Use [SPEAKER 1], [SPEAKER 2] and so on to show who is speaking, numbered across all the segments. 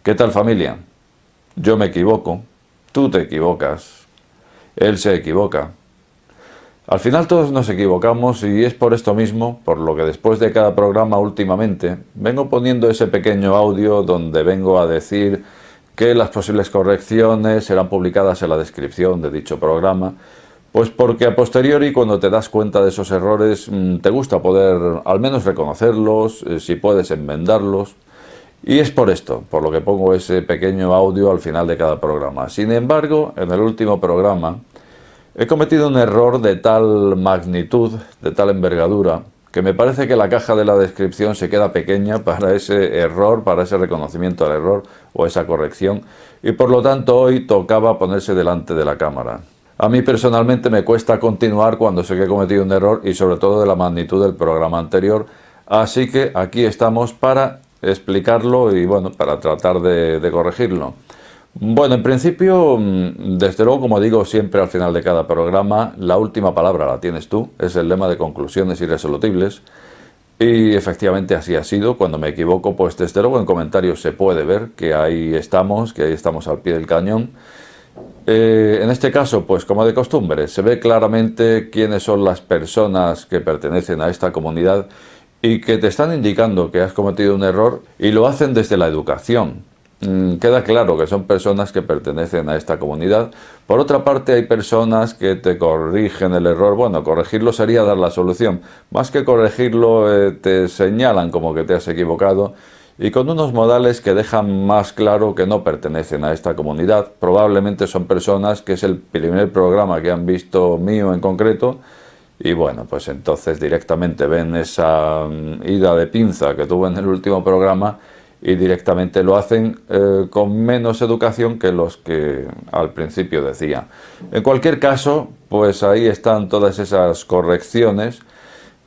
[SPEAKER 1] ¿Qué tal, familia? Yo me equivoco, tú te equivocas, él se equivoca. Al final todos nos equivocamos y es por esto mismo, por lo que después de cada programa últimamente, vengo poniendo ese pequeño audio donde vengo a decir que las posibles correcciones serán publicadas en la descripción de dicho programa, pues porque a posteriori, cuando te das cuenta de esos errores, te gusta poder al menos reconocerlos, si puedes enmendarlos. Y es por esto, por lo que pongo ese pequeño audio al final de cada programa. Sin embargo, en el último programa he cometido un error de tal magnitud, de tal envergadura, que me parece que la caja de la descripción se queda pequeña para ese error, para ese reconocimiento del error o esa corrección, y por lo tanto hoy tocaba ponerse delante de la cámara. A mí personalmente me cuesta continuar cuando sé que he cometido un error y sobre todo de la magnitud del programa anterior, así que aquí estamos para explicarlo y bueno, para tratar de corregirlo. Bueno, en principio, desde luego, como digo siempre al final de cada programa, la última palabra la tienes tú, es el lema de conclusiones irresolubles. Y efectivamente así ha sido. Cuando me equivoco, pues desde luego en comentarios se puede ver que ahí estamos al pie del cañón. En este caso, pues como de costumbre, se ve claramente quiénes son las personas que pertenecen a esta comunidad y que te están indicando que has cometido un error y lo hacen desde la educación. Queda claro que son personas que pertenecen a esta comunidad. Por otra parte, hay personas que te corrigen el error. Bueno, corregirlo sería dar la solución. Más que corregirlo, te señalan como que te has equivocado y con unos modales que dejan más claro que no pertenecen a esta comunidad. Probablemente son personas que es el primer programa que han visto mío en concreto y bueno, pues entonces directamente ven esa ida de pinza que tuve en el último programa y directamente lo hacen con menos educación que los que al principio decía. En cualquier caso, pues ahí están todas esas correcciones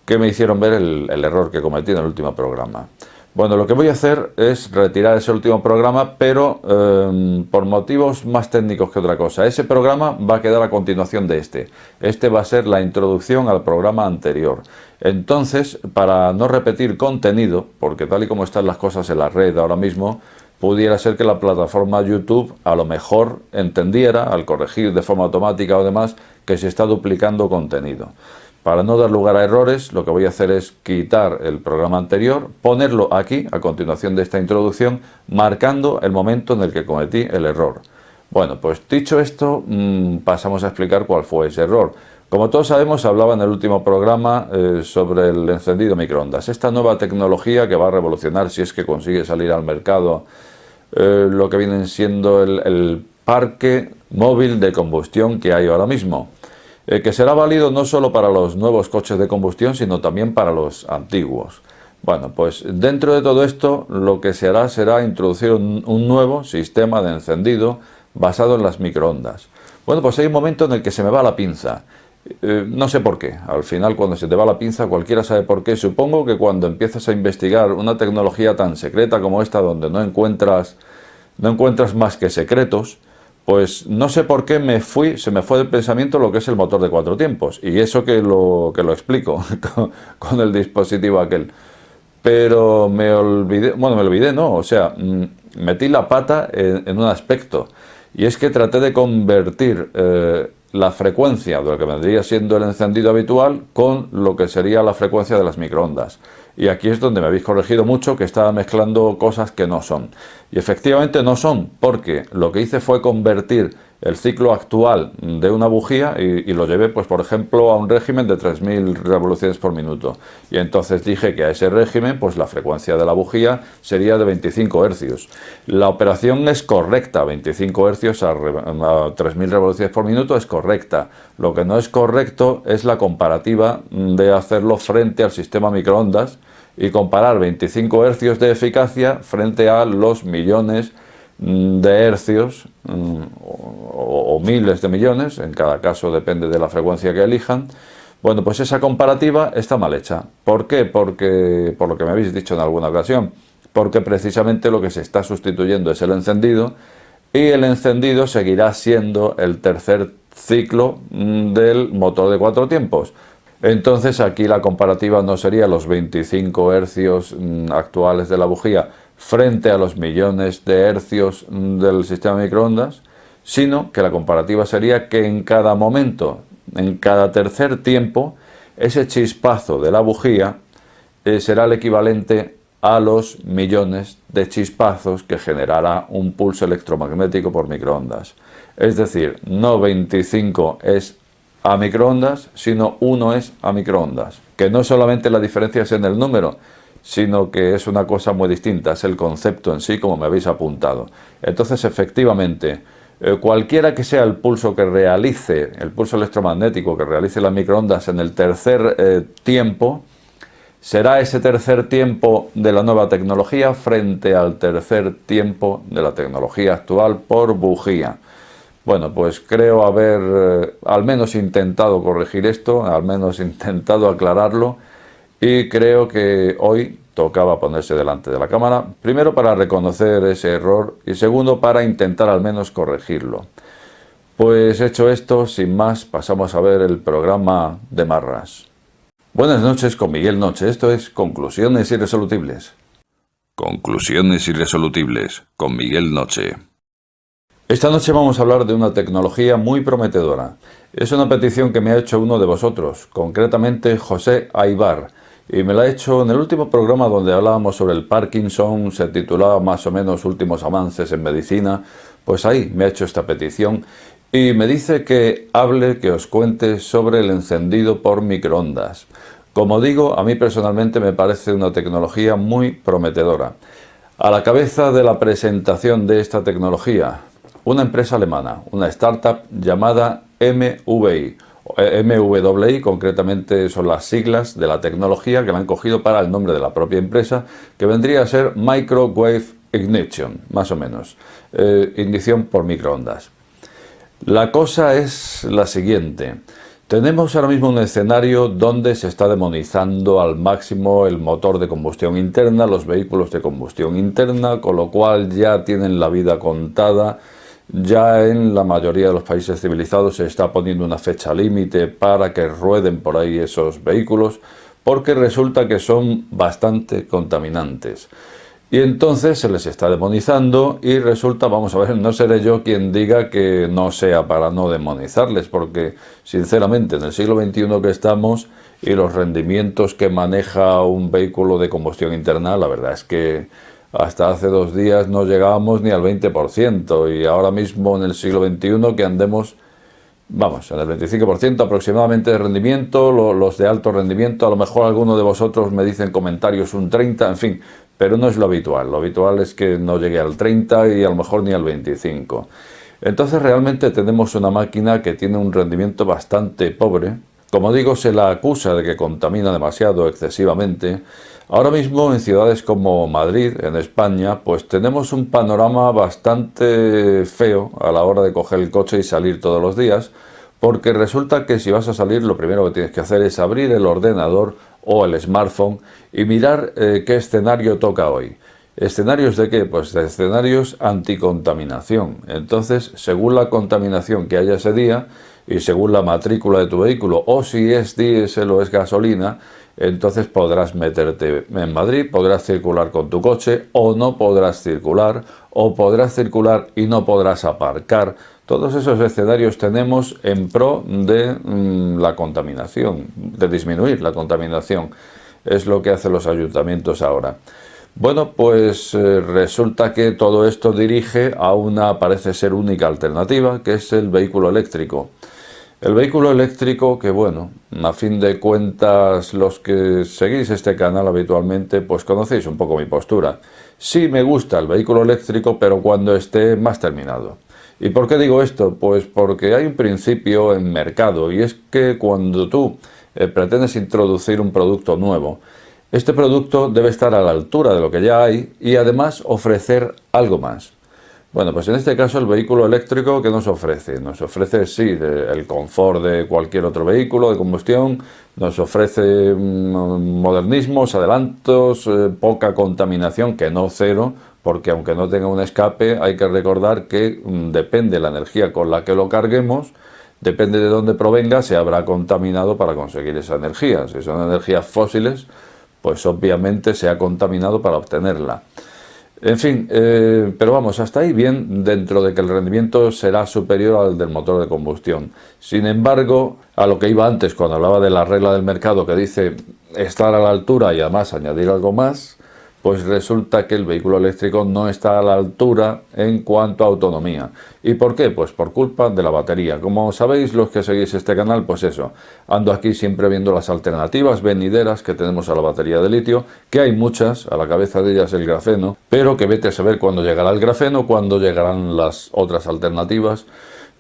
[SPEAKER 1] que me hicieron ver el error que cometí en el último programa. Bueno, lo que voy a hacer es retirar ese último programa, pero por motivos más técnicos que otra cosa. Ese programa va a quedar a continuación de este. Este va a ser la introducción al programa anterior. Entonces, para no repetir contenido, porque tal y como están las cosas en la red ahora mismo, pudiera ser que la plataforma YouTube a lo mejor entendiera, al corregir de forma automática o demás, que se está duplicando contenido. Para no dar lugar a errores, lo que voy a hacer es quitar el programa anterior, ponerlo aquí, a continuación de esta introducción, marcando el momento en el que cometí el error. Bueno, pues dicho esto, pasamos a explicar cuál fue ese error. Como todos sabemos, hablaba en el último programa sobre el encendido microondas. Esta nueva tecnología que va a revolucionar, si es que consigue salir al mercado, lo que viene siendo el parque móvil de combustión que hay ahora mismo. Que será válido no solo para los nuevos coches de combustión, sino también para los antiguos. Bueno, pues dentro de todo esto lo que se hará será introducir un nuevo sistema de encendido basado en las microondas. Bueno, pues hay un momento en el que se me va la pinza. No sé por qué. Al final, cuando se te va la pinza, cualquiera sabe por qué. Supongo que cuando empiezas a investigar una tecnología tan secreta como esta, donde no encuentras más que secretos, pues no sé por qué se me fue del pensamiento lo que es el motor de 4 tiempos. Y eso que lo explico con el dispositivo aquel. Pero me olvidé, no, o sea, metí la pata en un aspecto. Y es que traté de convertir la frecuencia de lo que vendría siendo el encendido habitual con lo que sería la frecuencia de las microondas. Y aquí es donde me habéis corregido mucho, que estaba mezclando cosas que no son. Y efectivamente no son, porque lo que hice fue convertir el ciclo actual de una bujía y lo llevé, pues por ejemplo, a un régimen de 3000 revoluciones por minuto. Y entonces dije que a ese régimen, pues la frecuencia de la bujía sería de 25 hercios. La operación es correcta, 25 hercios a 3000 revoluciones por minuto es correcta. Lo que no es correcto es la comparativa de hacerlo frente al sistema microondas y comparar 25 hercios de eficacia frente a los millones de hercios o miles de millones, en cada caso depende de la frecuencia que elijan. Bueno, pues esa comparativa está mal hecha. ¿Por qué? Porque, por lo que me habéis dicho en alguna ocasión, porque precisamente lo que se está sustituyendo es el encendido y el encendido seguirá siendo el tercer ciclo del motor de 4 tiempos. Entonces aquí la comparativa no sería los 25 hercios actuales de la bujía frente a los millones de hercios del sistema de microondas, sino que la comparativa sería que en cada momento, en cada tercer tiempo, ese chispazo de la bujía será el equivalente a los millones de chispazos que generará un pulso electromagnético por microondas. Es decir, no 25 es a microondas, sino 1 es a microondas. Que no solamente la diferencia es en el número, sino que es una cosa muy distinta, es el concepto en sí, como me habéis apuntado. Entonces, efectivamente, cualquiera que sea el pulso que realice, el pulso electromagnético que realice las microondas en el tercer tiempo, será ese tercer tiempo de la nueva tecnología frente al tercer tiempo de la tecnología actual por bujía. Bueno, pues creo haber al menos intentado corregir esto, al menos intentado aclararlo, y creo que hoy tocaba ponerse delante de la cámara, primero para reconocer ese error y segundo para intentar al menos corregirlo. Pues hecho esto, sin más, pasamos a ver el programa de Marras. Buenas noches con Miguel Noche, esto es Conclusiones Irresolubles. Conclusiones Irresolubles con Miguel Noche. Esta noche vamos a hablar de una tecnología muy prometedora. Es una petición que me ha hecho uno de vosotros, concretamente José Aybar, y me la ha hecho en el último programa donde hablábamos sobre el Parkinson, se titulaba más o menos Últimos avances en medicina. Pues ahí me ha hecho esta petición y me dice que hable, que os cuente sobre el encendido por microondas. Como digo, a mí personalmente me parece una tecnología muy prometedora. A la cabeza de la presentación de esta tecnología, una empresa alemana, una startup llamada MVI. MWI concretamente son las siglas de la tecnología que la han cogido para el nombre de la propia empresa, que vendría a ser Microwave Ignition, más o menos, ignición por microondas. La cosa es la siguiente. Tenemos ahora mismo un escenario donde se está demonizando al máximo el motor de combustión interna, los vehículos de combustión interna, con lo cual ya tienen la vida contada. Ya en la mayoría de los países civilizados se está poniendo una fecha límite para que rueden por ahí esos vehículos, porque resulta que son bastante contaminantes. Y entonces se les está demonizando y resulta, vamos a ver, no seré yo quien diga que no sea para no demonizarles, porque sinceramente en el siglo XXI que estamos y los rendimientos que maneja un vehículo de combustión interna, la verdad es que hasta hace 2 días no llegábamos ni al 20% y ahora mismo en el siglo XXI que andemos, vamos, en el 25% aproximadamente de rendimiento, los de alto rendimiento, a lo mejor alguno de vosotros me dicen comentarios un 30%, en fin, pero no es lo habitual es que no llegue al 30% y a lo mejor ni al 25%. Entonces realmente tenemos una máquina que tiene un rendimiento bastante pobre. Como digo, se la acusa de que contamina demasiado, excesivamente. Ahora mismo en ciudades como Madrid, en España, pues tenemos un panorama bastante feo a la hora de coger el coche y salir todos los días, porque resulta que si vas a salir lo primero que tienes que hacer es abrir el ordenador o el smartphone y mirar qué escenario toca hoy. ¿Escenarios de qué? Pues de escenarios anticontaminación. Entonces, según la contaminación que haya ese día y según la matrícula de tu vehículo, o si es diésel o es gasolina, entonces podrás meterte en Madrid, podrás circular con tu coche o no podrás circular, o podrás circular y no podrás aparcar. Todos esos escenarios tenemos en pro de la contaminación, de disminuir la contaminación. Es lo que hacen los ayuntamientos ahora. Bueno, pues resulta que todo esto dirige a una, parece ser, única alternativa, que es el vehículo eléctrico. El vehículo eléctrico que, bueno, a fin de cuentas, los que seguís este canal habitualmente, pues conocéis un poco mi postura. Sí me gusta el vehículo eléctrico, pero cuando esté más terminado. ¿Y por qué digo esto? Pues porque hay un principio en mercado, y es que cuando tú pretendes introducir un producto nuevo, este producto debe estar a la altura de lo que ya hay y además ofrecer algo más. Bueno, pues en este caso el vehículo eléctrico, ¿qué nos ofrece? Nos ofrece, sí, el confort de cualquier otro vehículo de combustión, nos ofrece modernismos, adelantos, poca contaminación, que no cero, porque aunque no tenga un escape, hay que recordar que depende de la energía con la que lo carguemos, depende de dónde provenga, se habrá contaminado para conseguir esa energía. Si son energías fósiles, pues obviamente se ha contaminado para obtenerla. En fin, pero vamos, hasta ahí bien, dentro de que el rendimiento será superior al del motor de combustión. Sin embargo, a lo que iba antes, cuando hablaba de la regla del mercado que dice estar a la altura y además añadir algo más, pues resulta que el vehículo eléctrico no está a la altura en cuanto a autonomía. ¿Y por qué? Pues por culpa de la batería. Como sabéis los que seguís este canal, pues eso, ando aquí siempre viendo las alternativas venideras que tenemos a la batería de litio, que hay muchas, a la cabeza de ellas el grafeno, pero que vete a saber cuándo llegará el grafeno, cuándo llegarán las otras alternativas.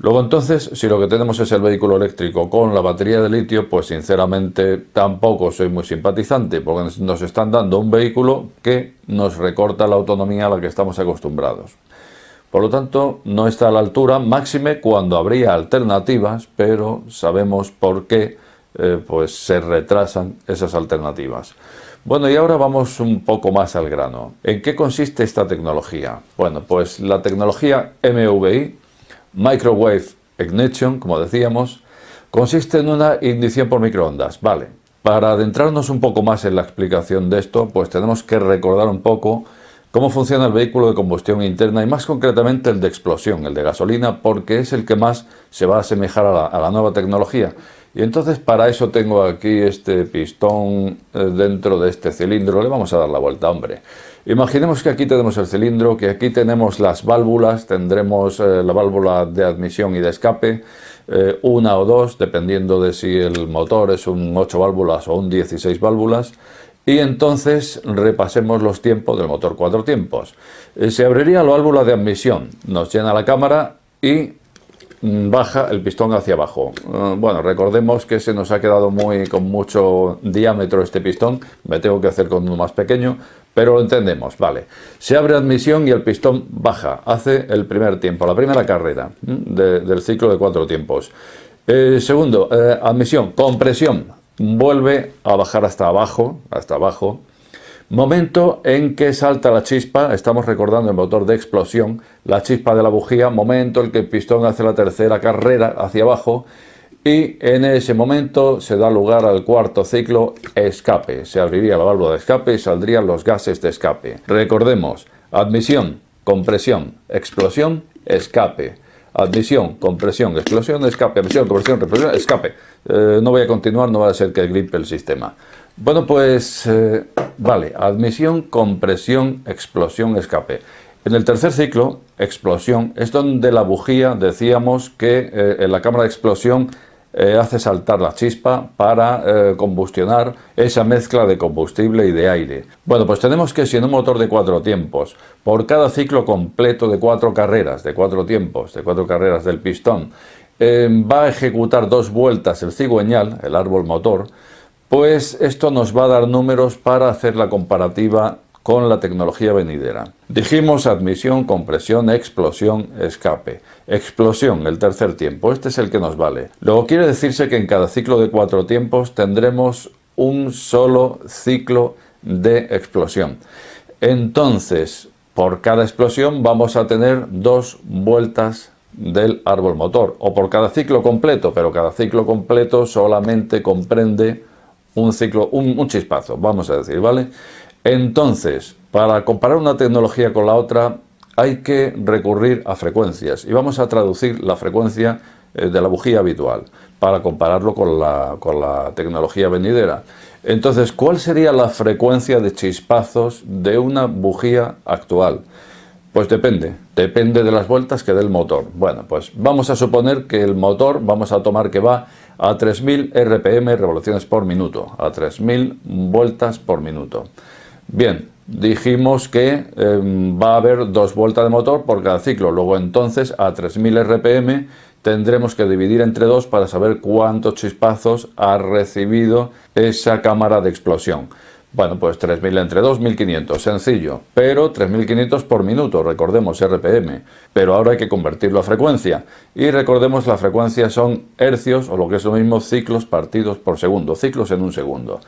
[SPEAKER 1] Luego entonces, si lo que tenemos es el vehículo eléctrico con la batería de litio, pues sinceramente tampoco soy muy simpatizante, porque nos están dando un vehículo que nos recorta la autonomía a la que estamos acostumbrados. Por lo tanto, no está a la altura, máxime cuando habría alternativas, pero sabemos por qué pues se retrasan esas alternativas. Bueno, y ahora vamos un poco más al grano. ¿En qué consiste esta tecnología? Bueno, pues la tecnología MVI, Microwave Ignition, como decíamos, consiste en una ignición por microondas. Vale, para adentrarnos un poco más en la explicación de esto, pues tenemos que recordar un poco cómo funciona el vehículo de combustión interna y más concretamente el de explosión, el de gasolina, porque es el que más se va a asemejar a la nueva tecnología. Y entonces para eso tengo aquí este pistón dentro de este cilindro. Le vamos a dar la vuelta, hombre. Imaginemos que aquí tenemos el cilindro, que aquí tenemos las válvulas, tendremos la válvula de admisión y de escape, una o dos, dependiendo de si el motor es un 8 válvulas o un 16 válvulas. Y entonces repasemos los tiempos del motor 4 tiempos. Se abriría la válvula de admisión, nos llena la cámara y baja el pistón hacia abajo. Bueno, recordemos que se nos ha quedado con mucho diámetro este pistón, me tengo que hacer con uno más pequeño, pero lo entendemos, vale. Se abre admisión y el pistón baja, hace el primer tiempo, la primera carrera del ciclo de 4 tiempos. Segundo, admisión, compresión, vuelve a bajar hasta abajo, momento en que salta la chispa, estamos recordando el motor de explosión, la chispa de la bujía, momento en que el pistón hace la tercera carrera hacia abajo y en ese momento se da lugar al cuarto ciclo, escape. Se abriría la válvula de escape y saldrían los gases de escape. Recordemos, admisión, compresión, explosión, escape. Admisión, compresión, explosión, escape, admisión, compresión, explosión, escape. No voy a continuar, no va a ser que gripe el sistema. Bueno, pues vale, admisión, compresión, explosión, escape. En el tercer ciclo, explosión, es donde la bujía, decíamos que en la cámara de explosión hace saltar la chispa para combustionar esa mezcla de combustible y de aire. Bueno, pues tenemos que si en un motor de 4 tiempos, por cada ciclo completo de 4 carreras, de 4 tiempos, de 4 carreras del pistón, va a ejecutar 2 vueltas el cigüeñal, el árbol motor, pues esto nos va a dar números para hacer la comparativa con la tecnología venidera. Dijimos admisión, compresión, explosión, escape. Explosión, el tercer tiempo, este es el que nos vale. Luego quiere decirse que en cada ciclo de 4 tiempos tendremos un solo ciclo de explosión. Entonces, por cada explosión vamos a tener 2 vueltas del árbol motor, o por cada ciclo completo, pero cada ciclo completo solamente comprende un ciclo, un chispazo, vamos a decir, ¿vale? Entonces, para comparar una tecnología con la otra, hay que recurrir a frecuencias y vamos a traducir la frecuencia de la bujía habitual para compararlo con la tecnología venidera. Entonces, ¿cuál sería la frecuencia de chispazos de una bujía actual? Pues depende de las vueltas que dé el motor. Bueno, pues vamos a suponer que el motor, vamos a tomar que va a 3000 RPM, revoluciones por minuto, a 3000 vueltas por minuto. Bien, dijimos que va a haber 2 vueltas de motor por cada ciclo, luego entonces a 3000 RPM tendremos que dividir entre 2 para saber cuántos chispazos ha recibido esa cámara de explosión. Bueno, pues 3000 entre 2, 1500, sencillo, pero 3500 por minuto, recordemos RPM, pero ahora hay que convertirlo a frecuencia, y recordemos la frecuencia son hercios, o lo que es lo mismo, ciclos partidos por segundo, ciclos en un segundo.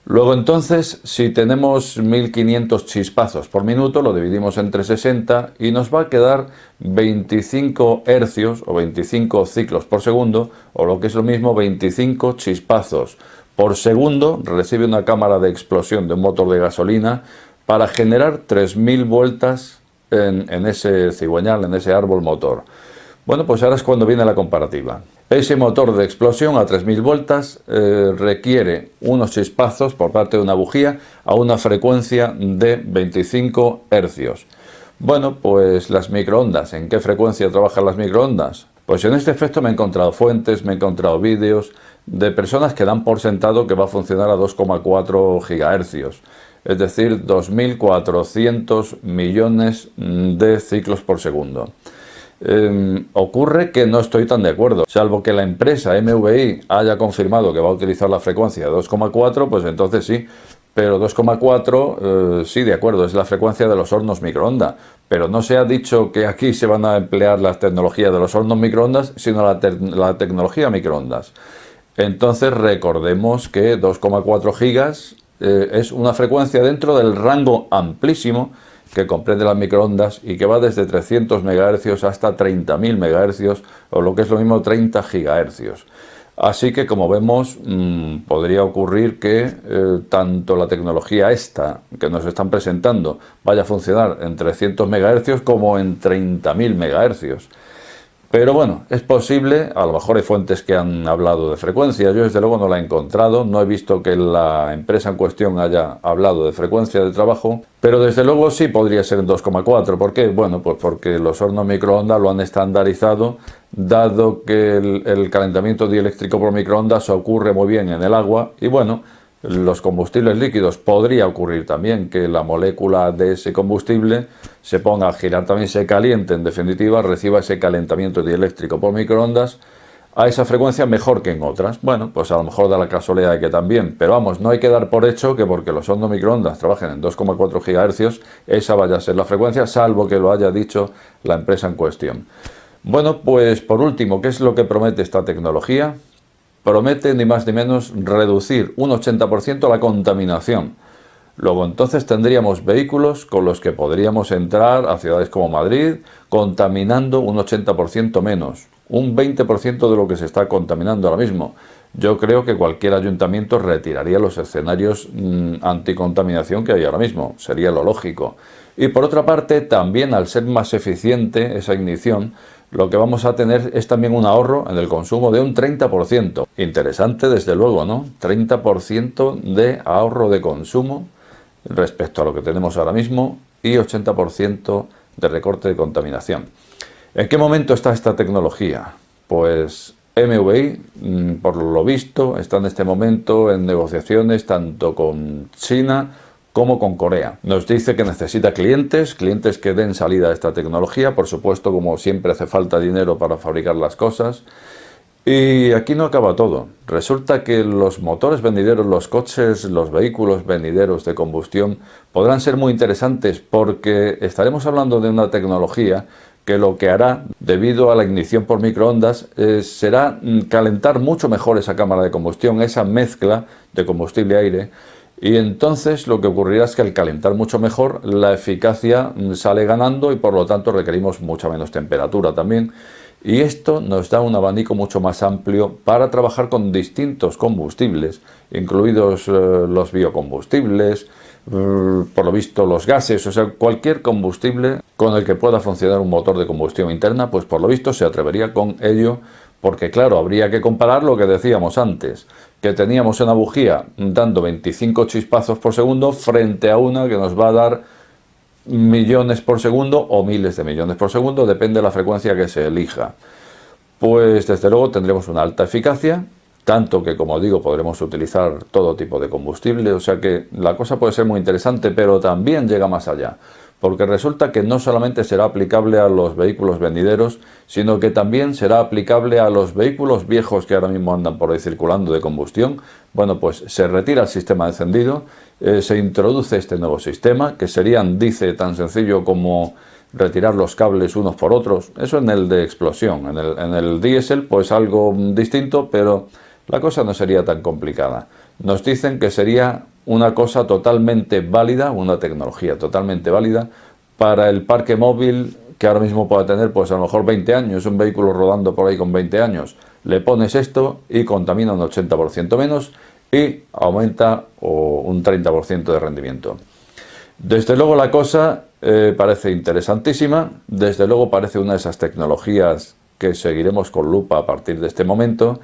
[SPEAKER 1] Luego entonces, si tenemos 1500 chispazos por minuto, lo dividimos entre 60 y nos va a quedar 25 hercios o 25 ciclos por segundo, o lo que es lo mismo, 25 chispazos por segundo recibe una cámara de explosión de un motor de gasolina para generar 3000 vueltas en ese cigüeñal, en ese árbol motor. Bueno, pues ahora es cuando viene la comparativa. Ese motor de explosión a 3000 voltas requiere unos chispazos por parte de una bujía a una frecuencia de 25 hercios. Bueno, pues las microondas, ¿en qué frecuencia trabajan las microondas? Pues en este efecto me he encontrado fuentes, me he encontrado vídeos de personas que dan por sentado que va a funcionar a 2,4 gigahercios, es decir, 2400 millones de ciclos por segundo. Ocurre que no estoy tan de acuerdo, salvo que la empresa MVI haya confirmado que va a utilizar la frecuencia de 2,4, pues entonces sí, pero 2,4 sí, de acuerdo, es la frecuencia de los hornos microondas, pero no se ha dicho que aquí se van a emplear las tecnologías de los hornos microondas, sino la tecnología microondas. Entonces recordemos que 2,4 gigas es una frecuencia dentro del rango amplísimo que comprende las microondas y que va desde 300 MHz hasta 30.000 MHz o lo que es lo mismo 30 GHz. Así que como vemos podría ocurrir que tanto la tecnología esta que nos están presentando vaya a funcionar en 300 MHz como en 30.000 MHz. Pero bueno, es posible, a lo mejor hay fuentes que han hablado de frecuencia, yo desde luego no la he encontrado, no he visto que la empresa en cuestión haya hablado de frecuencia de trabajo, pero desde luego sí podría ser en 2,4, ¿por qué? Bueno, pues porque los hornos microondas lo han estandarizado, dado que el calentamiento dieléctrico por microondas ocurre muy bien en el agua, y bueno, los combustibles líquidos podría ocurrir también que la molécula de ese combustible se ponga a girar, también se caliente, en definitiva reciba ese calentamiento dieléctrico por microondas a esa frecuencia mejor que en otras. Bueno, pues a lo mejor da la casualidad de que también, pero vamos, no hay que dar por hecho que porque los hornos microondas trabajen en 2,4 GHz esa vaya a ser la frecuencia, salvo que lo haya dicho la empresa en cuestión. Bueno, pues por último, ¿qué es lo que promete esta tecnología? Promete ni más ni menos reducir un 80% la contaminación. Luego entonces tendríamos vehículos con los que podríamos entrar a ciudades como Madrid contaminando un 80% menos, un 20% de lo que se está contaminando ahora mismo. Yo creo que cualquier ayuntamiento retiraría los escenarios anticontaminación que hay ahora mismo, sería lo lógico. Y por otra parte, también al ser más eficiente esa ignición, lo que vamos a tener es también un ahorro en el consumo de un 30%. Interesante desde luego, ¿no? 30% de ahorro de consumo respecto a lo que tenemos ahora mismo y 80% de recorte de contaminación. ¿En qué momento está esta tecnología? Pues MVI, por lo visto, está en este momento en negociaciones tanto con China como con Corea. Nos dice que necesita clientes que den salida a esta tecnología. Por supuesto, como siempre, hace falta dinero para fabricar las cosas. Y aquí no acaba todo. Resulta que los motores venideros, los coches, los vehículos venideros de combustión podrán ser muy interesantes porque estaremos hablando de una tecnología que lo que hará, debido a la ignición por microondas, será calentar mucho mejor esa cámara de combustión, esa mezcla de combustible-aire. Y entonces lo que ocurrirá es que al calentar mucho mejor, la eficacia sale ganando y por lo tanto requerimos mucha menos temperatura también. Y esto nos da un abanico mucho más amplio para trabajar con distintos combustibles, incluidos los biocombustibles, por lo visto los gases, o sea, cualquier combustible con el que pueda funcionar un motor de combustión interna, pues por lo visto se atrevería con ello, porque claro, habría que comparar lo que decíamos antes, que teníamos una bujía dando 25 chispazos por segundo frente a una que nos va a dar millones por segundo o miles de millones por segundo, depende de la frecuencia que se elija. Pues desde luego tendremos una alta eficacia, tanto que, como digo, podremos utilizar todo tipo de combustible, o sea que la cosa puede ser muy interesante, pero también llega más allá, porque resulta que no solamente será aplicable a los vehículos venideros, sino que también será aplicable a los vehículos viejos que ahora mismo andan por ahí circulando de combustión. Bueno, pues se retira el sistema de encendido, se introduce este nuevo sistema, que serían, dice, tan sencillo como retirar los cables unos por otros. Eso en el de explosión. En el diésel, pues algo distinto, pero la cosa no sería tan complicada. Nos dicen que sería una cosa totalmente válida, una tecnología totalmente válida para el parque móvil que ahora mismo pueda tener, pues a lo mejor 20 años, un vehículo rodando por ahí con 20 años. Le pones esto y contamina un 80% menos y aumenta un 30% de rendimiento. Desde luego la cosa parece interesantísima, desde luego parece una de esas tecnologías que seguiremos con lupa a partir de este momento,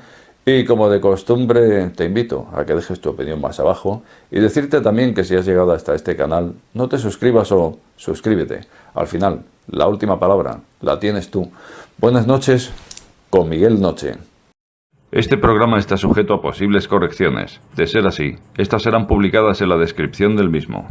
[SPEAKER 1] y como de costumbre te invito a que dejes tu opinión más abajo y decirte también que si has llegado hasta este canal no te suscribas o suscríbete. Al final, la última palabra la tienes tú. Buenas noches con Miguel Noche. Este programa está sujeto a posibles correcciones. De ser así, estas serán publicadas en la descripción del mismo.